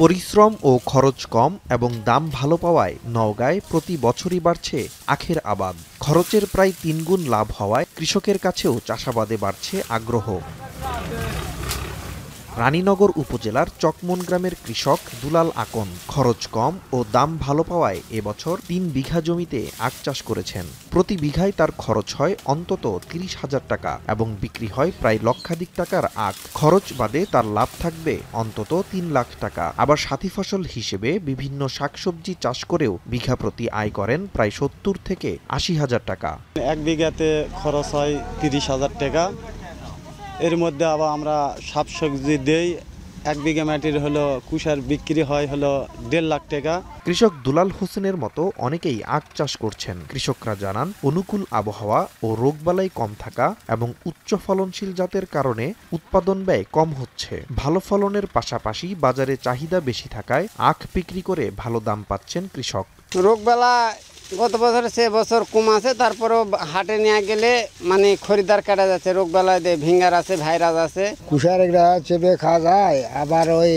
পরিশ্রম ও খরচ কম এবং দাম ভালো পাওয়ায় নওগাঁয় প্রতি বছরই বাড়ছে আখের আবাদ। খরচের প্রায় ৩ গুণ লাভ হওয়ায় কৃষকের কাছেও চাষাবাদে বাড়ছে আগ্রহ। রানীনগর উপজেলার চকমন গ্রামের কৃষক দুলাল আকন খরচ কম ও দাম ভালো পাওয়ায় এবছর ৩ বিঘা জমিতে আখ চাষ করেছেন। প্রতি বিঘায় তার খরচ হয় অন্তত ৩০,০০০ টাকা এবং বিক্রি হয় প্রায় লক্ষাধিক টাকার আখ। খরচ বাদে তার লাভ থাকবে অন্তত ৩ লাখ টাকা। আবার সাথী ফসল হিসেবে বিভিন্ন শাকসবজি চাষ করেও বিঘা প্রতি আয় করেন প্রায় ৭০ থেকে ৮০,০০০ টাকা। ১ বিঘাতে খরচ হয় ৩০,০০০ টাকা। এর মধ্যে আবার আমরা শাকসবজি দেই। ১ বিঘা মাটির হলো কুশার বিক্রি হয় হলো ১.৫ লাখ টাকা। কৃষক দুলাল হোসেনের মতো অনেকেই আখ চাষ করছেন। কৃষকরা জানান, অনুকূল আবহাওয়া ও রোগবালাই কম থাকা এবং উচ্চ ফলনশীল জাতের কারণে উৎপাদন ব্যয় কম হচ্ছে। ভালো ফলনের পাশাপাশি বাজারে চাহিদা বেশি থাকায় আখ বিক্রি করে ভালো দাম পাচ্ছেন কৃষক। রোগবালা গত বছরে সে বছর কম আছে, তারপরেও হাটে নিয়ে গেলে মানে খরিদার কাটা যাচ্ছে। রোগবালায় ভিঙ্গার আছে, ভাইরাস আছে। কুশার একটা চেপে খাওয়া যায়, আবার ওই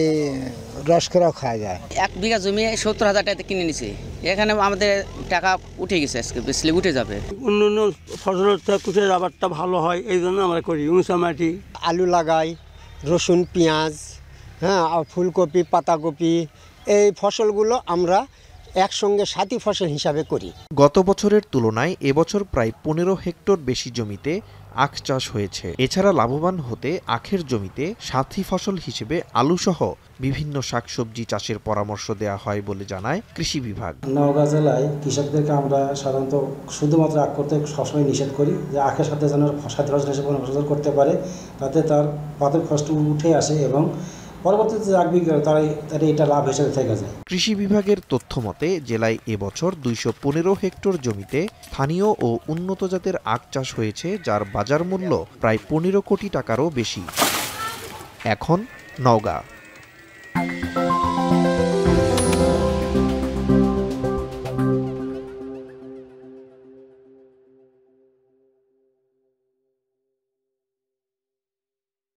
রস করেও খাওয়া যায়। ১ বিঘা জমি ৭০,০০০ টাকাতে কিনে নিছি। এখানে আমাদের টাকা উঠে গেছে, আজকে বেশি উঠে যাবে। অন্য ফসলের থেকে কুশের আবারটা ভালো হয়, এই জন্য আমরা করি। উঁচা মাটি আলু লাগাই, রসুন, পেঁয়াজ, হ্যাঁ, ফুলকপি, পাতাকপি, এই ফসলগুলো আমরা একসঙ্গে সাথী ফসল হিসাবে করি। গত বছরের তুলনায় এবছর প্রায় ১৫ হেক্টর বেশি জমিতে আখ চাষ হয়েছে। এছাড়া লাভবান হতে আখের জমিতে সাথী ফসল হিসেবে আলুসহ বিভিন্ন শাকসবজি চাষের পরামর্শ দেওয়া হয় বলে জানায় কৃষি বিভাগ। নওগাঁ জেলায় কৃষকদেরকে আমরা সাধারণত শুধুমাত্র আখ করতে সবসময় নিষেধ করি, যে আখের সাথে যেন সাথী ফসল হিসেবে ফসল করতে পারে, তাতে তার পাতের খরচ উঠে আসে এবং পরবর্তীতে আখ বিক্রি করে তার এটা লাভ হিসেবে থেকে যায়। কৃষি বিভাগের তথ্য মতে জেলায় এবছর ২১৫ হেক্টর জমিতে স্থানীয় ও উন্নত জাতের আখ চাষ হয়েছে, যার বাজার মূল্য প্রায় ১৫ কোটি টাকারও বেশি। এখন নওগাঁ।